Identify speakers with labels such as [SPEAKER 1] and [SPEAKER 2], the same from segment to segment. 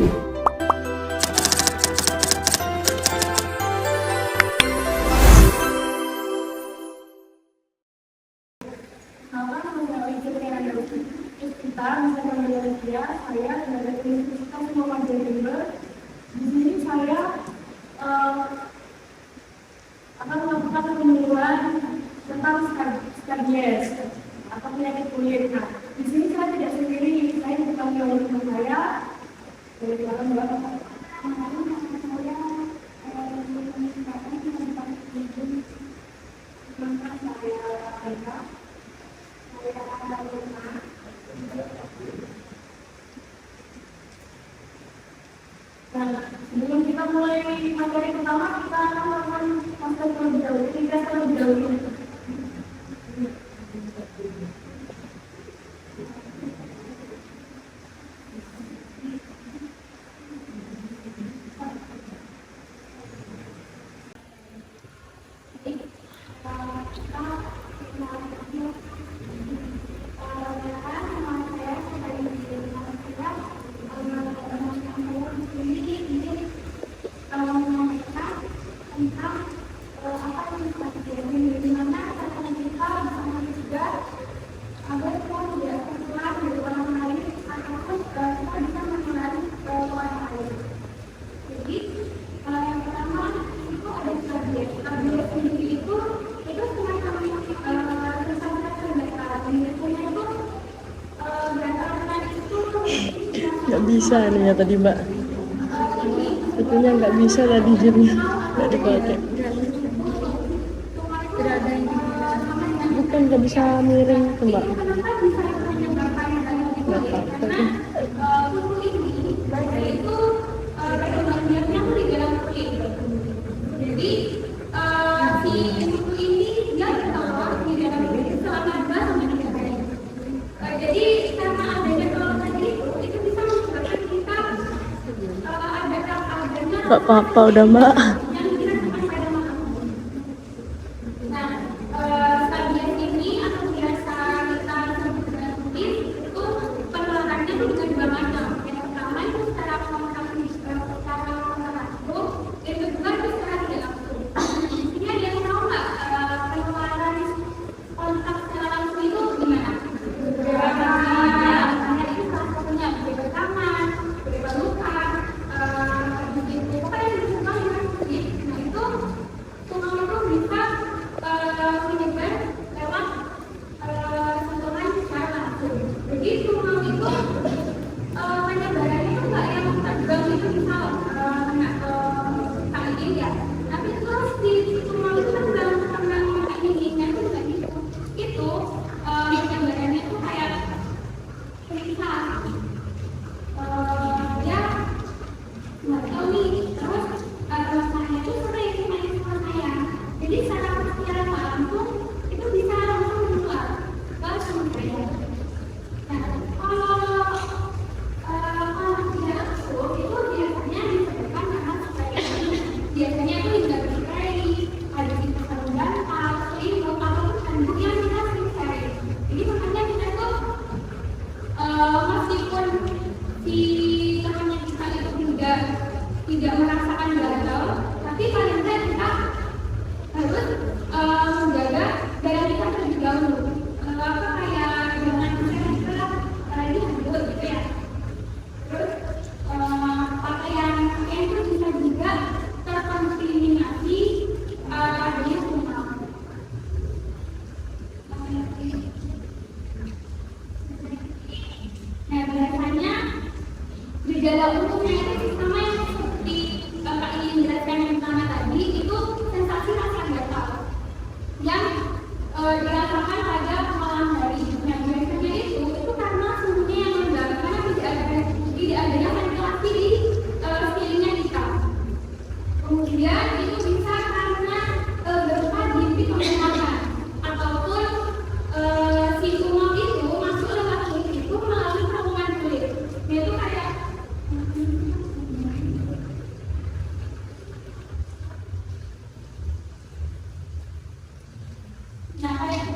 [SPEAKER 1] Saya dari Universitas Muhammadiyah Jember. Di sini saya akan melakukan penyuluhan tentang skabies atau penyakit kulit. Nah, di sini saya tidak sendiri, saya ditemani oleh teman saya. Boleh silakan Mbak. Nah, sebelum kita mulai materi pertama, kita akan melakukan master terlebih dahulu, tes terlebih dahulu.
[SPEAKER 2] Nggak bisa nih ya tadi Mbak, itunya nggak bisa tadi, jamnya nggak dipakai. Bukan nggak bisa miring tuh Mbak, nggak apa-apa tuh. Nggak apa-apa udah Mbak.
[SPEAKER 1] Tidak merasakan gatal, tapi paling tidak kita harus menjaga darah kita terlebih dahulu. Kayak jangan ini handuk gitu ya. Terus pakaian itu bisa juga terkontaminasi adanya kuman. Nah, biasanya gejala umumnya itu sama yang seperti Kak ingin menjelaskan yang pertama tadi, itu sensasi rasa gatal yang dirasakan pada malam hari. Nah, biasanya itu karena suhunya yang rendah, karena tidak adanya ventilasi di sekelilingnya kita. Kemudian itu bisa karena berupa dinding pembuangan ataupun si kuman itu masuk lewat kulit itu melalui terowongan kulit. Yaitu kayak nah kayak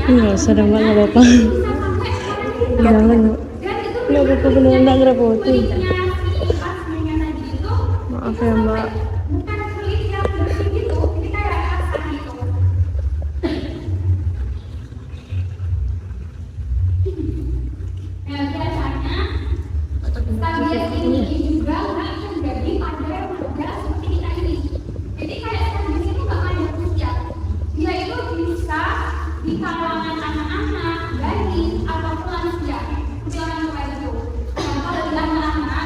[SPEAKER 2] Enggak usah dah mbak, nggak apa-apa.
[SPEAKER 1] bisa sampai sekarang ini.
[SPEAKER 2] Jangan mbak.
[SPEAKER 1] Dan itu
[SPEAKER 2] Nggak apa-apa, beneran nggak ngerepotin.
[SPEAKER 1] kulitnya si pasirnya tadi itu
[SPEAKER 2] Maaf
[SPEAKER 1] itu
[SPEAKER 2] ya
[SPEAKER 1] sampai
[SPEAKER 2] mbak.
[SPEAKER 1] bukan kulit yang bersih gitu, jadi kayak kasar gitu. Nah, biasanya stadium ini juga nggak terjadi pada remaja seperti kita ini. Jadi kayak stadium itu nggak ada usia. Dia itu bisa di kalangan anak-anak, gadis, ataupun lansia. Seperti orang tua itu. Nah, kalau di anak-anak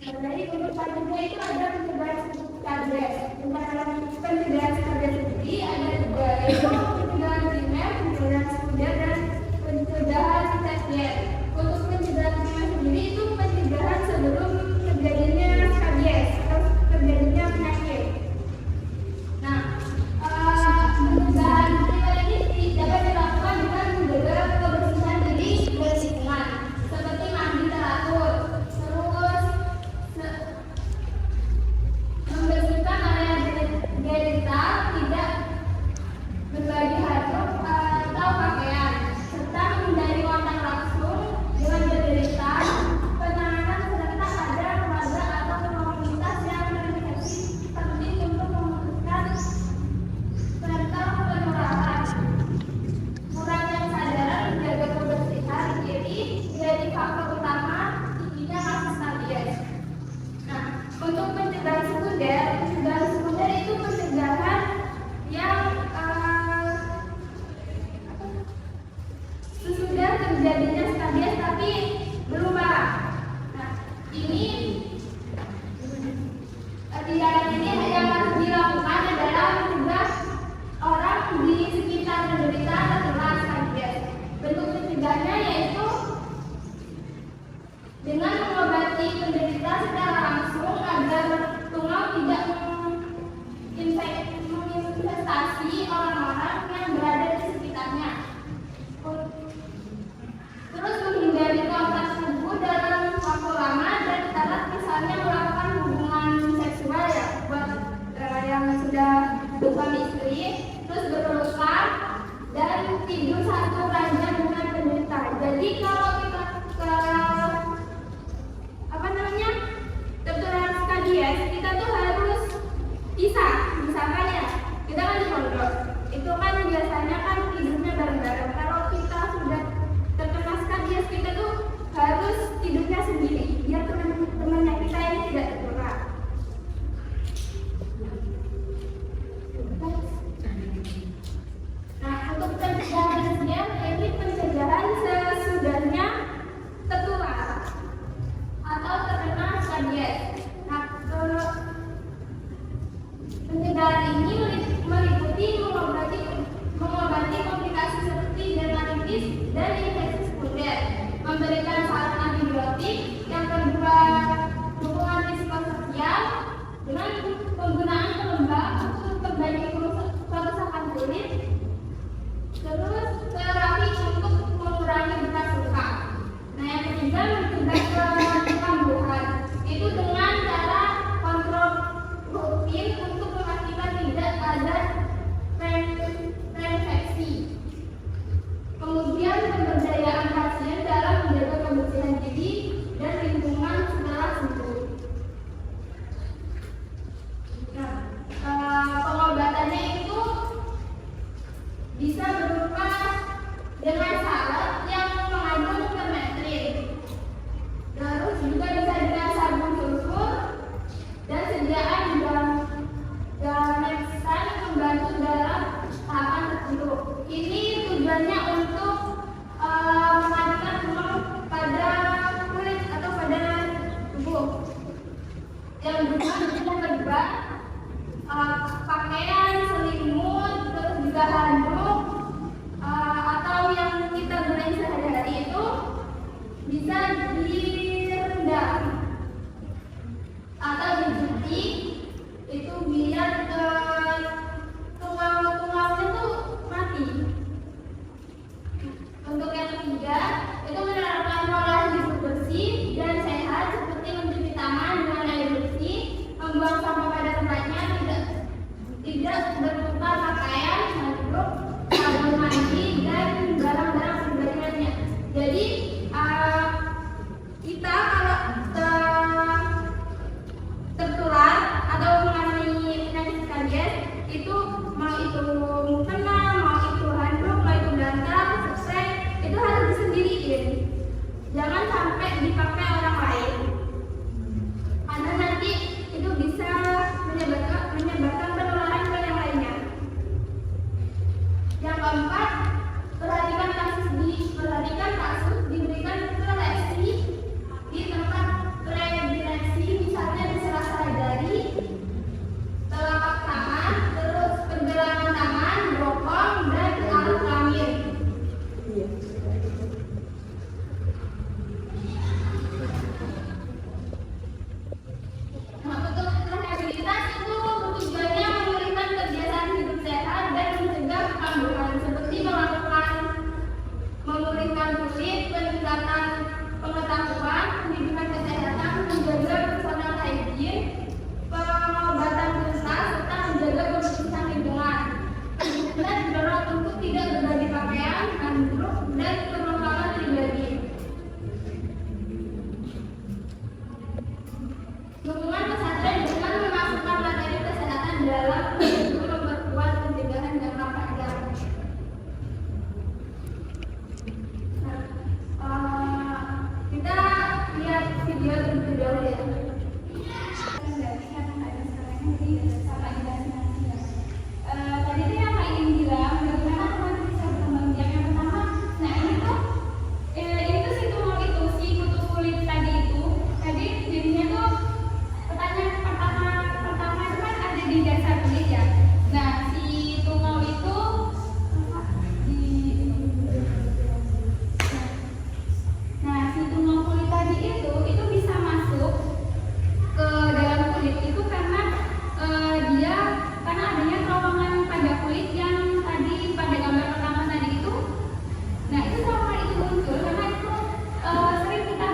[SPEAKER 1] Jadi untuk selanjutnya itu ada pencegahan skabes. Pencegahan skabes sendiri ada tiga, yaitu pencegahan primer, pencegahan sekunder, dan pencegahan tersier. Untuk pencegahan primer sendiri itu pencegahan sebelum terjadinya skabes atau terjadinya penyakit. Nah, pencegahan primer ini dapat dilakukan dengan menjaga kebersihan diri dan lingkungan, seperti mandi teratur, terus membersihkan area genital, tidak berbagi handuk atau pakaian, serta menghindari kontak langsung dengan penderita. Penanganan serentak pada keluarga atau komunitas yang terinfeksi penting untuk memutuskan serta penularan. Kurangnya kesadaran menjaga kebersihan diri menjadi faktor utama tingginya kasus rabies. Nah, untuk pencegahan sekunder itu pencegahan yang sesudah terjadinya rabies tapi belum parah. Nah, ini tindakan ini yang harus dilakukan adalah mencegah orang di sekitar penderita terkena rabies. Bentuk pencegahannya yaitu dengan mengobati penderita secara langsung agar tungau tidak menginvestasi orang-orang yang berada di sekitarnya. Terus menghindari kontak tubuh dalam waktu lama dan syarat misalnya melakukan hubungan seksual ya buat yang sudah bersuami istri, terus berpelukan dan tidur satu ranjang dengan penderita. Jadi kalau kita tertular rabies, kita tuh harus pisah. Misalkan ya, kita kan di pondok, itu kan biasanya kan tidurnya bareng-bareng. Kalau kita sudah terkena rabies, kita tuh harus tidurnya sendiri, biar teman-temannya kita ini tidak tertular. Nah, untuk pencegahannya, ini pencegahan sesudahnya tertular atau terkena rabies. Nah, pencegahan ini meliputi mengobati komplikasi seperti dermatitis dan infeksi sekunder, memberikan saran antibiotik, yang kedua dukungan psikososial dengan penggunaan pelembab untuk memperbaiki kerusakan kulit, terus terapi untuk mengurangi bekas luka. Nah, yang ketiga mencegah kekambuhan itu dengan cara kontrol rutin untuk memastikan tidak ada reinfeksi. Kemudian pemberdayaan pasien dalam menjaga kebersihan diri dan lingkungan setelah sembuh. Nah, pengobatannya itu bisa berupa dengan salep yang mengandung permethrin. dia berdua ya. Tadi tuh yang Kak ingin bilang, bagaimana teman bisa berkembang biak yang pertama. Nah ini tuh si tumor itu, si kutu kulit tadi itu, tadi jadinya tuh pertanyaan pertama itu kan ada di dasar kulit ya. Nah si tumor itu si tumor kulit tadi itu bisa masuk ke dalam kulit itu karena karena adanya terowongan pada kulit yang tadi pada gambar pertama tadi itu. Nah itu terowongan itu muncul karena itu sering kita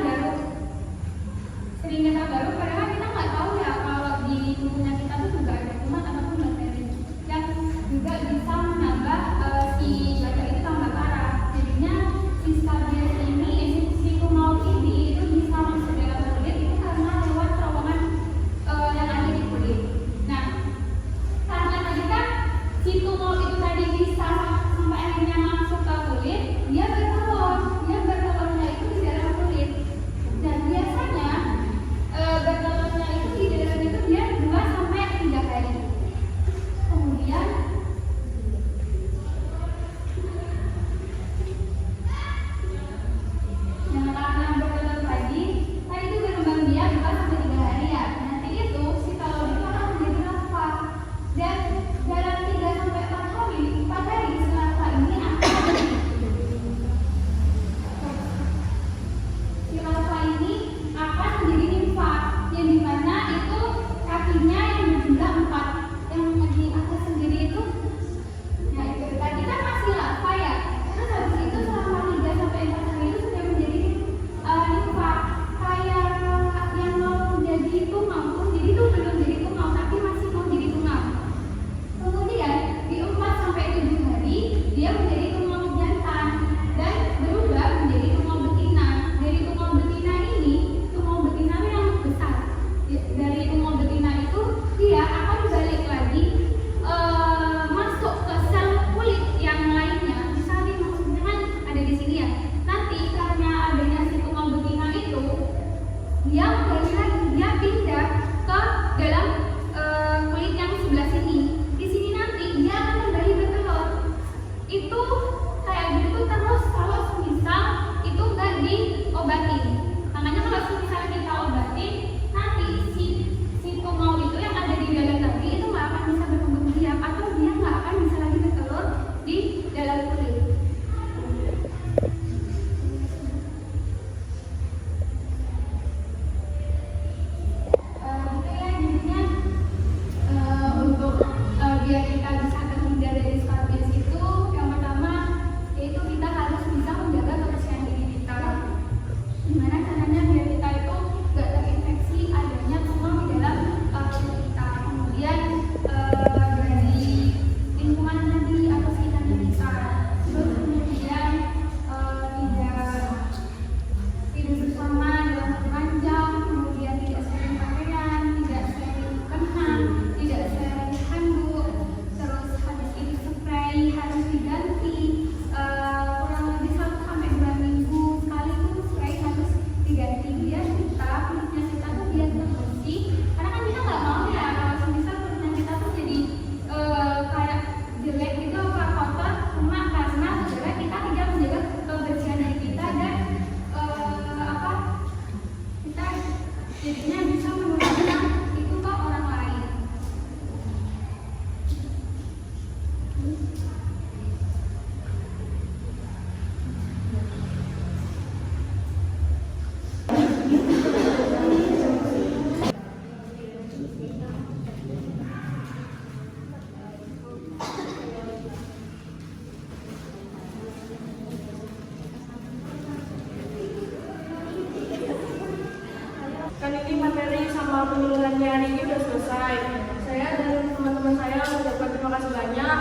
[SPEAKER 1] garuk padahal kita nggak tahu ya kalau di tubuhnya kita tuh juga ada kuman ataupun bakteri yang juga bisa menambah si bakteri itu tambah parah. Jadinya si skabies ini, si tumor ini itu bisa masuk dalam kulit itu karena lewat terowongan yang ada di kulit. Nah karena tadi kan si tumor itu tadi bisa sampai akhirnya masuk ke kulit, dia bertelurnya itu di dalam kulit. Dan biasanya bertelurnya itu di dalam itu dia 2 sampai 3 kali. Kemudian karena bertelur tadi itu berkembang biak 2 sampai 3 hari ya. Nanti itu si telur itu akan menjadi larva. Dan dalam 3 sampai 4 hari si larva ini akan menjadi nimfa, yang dimana itu kakinya yang berjumlah 4, yang di atas sendiri itu. Nah itu tadi kan masih larva ya. Terus habis itu selama 3 sampai 4 hari itu sudah menjadi nimfa, kayak yang mau jadi tungau pun jadi itu belum jadi tungau tapi masih mau jadi tungau. Kemudian di 4 sampai 7 hari dia menjadi tungau jantan dan berubah menjadi tungau betina. Dari tungau betina ini, tungau betina yang besar. Dari tungau betina itu dia akan balik lagi masuk ke sel kulit yang lainnya. Misalnya maksudnya kan ada di sini ya. Nanti karena adanya si tungau betina itu, dia kembali lagi, dia pindah ke dalam kulit yang sebelah sini. Di sini nanti dia akan kembali bertelur. Itu kayak gitu terus kalau semisal itu nggak diobatin. Makanya kalau semisal kita obatin, nanti si tumor itu yang ada di dalam tadi itu nggak akan bisa berkembang biak atau dia nggak akan bisa lagi bertelur di dalam kulit. Untuk biar kita bisa terhindar dari skabies itu, yang pertama yaitu kita harus bisa menjaga kebersihan diri kita. Gimana caranya biar kita itu nggak terinfeksi adanya tumor di dalam kulit kita. Kemudian dari lingkungan tadi atau sekitarnya kita. Terus kemudian tidak tidur bersama dalam ranjang, kemudian tidak sering pakaian, tidak sering kenang, tidak sering handuk, terus habis itu spray harus diganti kurang lebih 1 sampai 2 minggu sekali tuh spray harus diganti biar kulitnya kita tuh biar bersih. Karena kan kita nggak mau ya kalau semisal kulitnya kita tuh jadi kayak jelek gitu, kayak kotor, cuma karena sebenarnya kita tidak menjaga kebersihan dari kita dan kita jadinya bisa menularkan itu ke orang lain.
[SPEAKER 2] Kan ini materi sama penularannya hari ini udah selesai. Saya dan teman-teman saya mengucapkan terima kasih banyak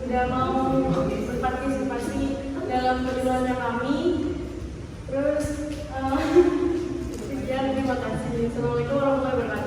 [SPEAKER 2] udah mau berpartisipasi dalam penularannya kami. Terus sekian, terima kasih. Assalamualaikum warahmatullahi wabarakatuh.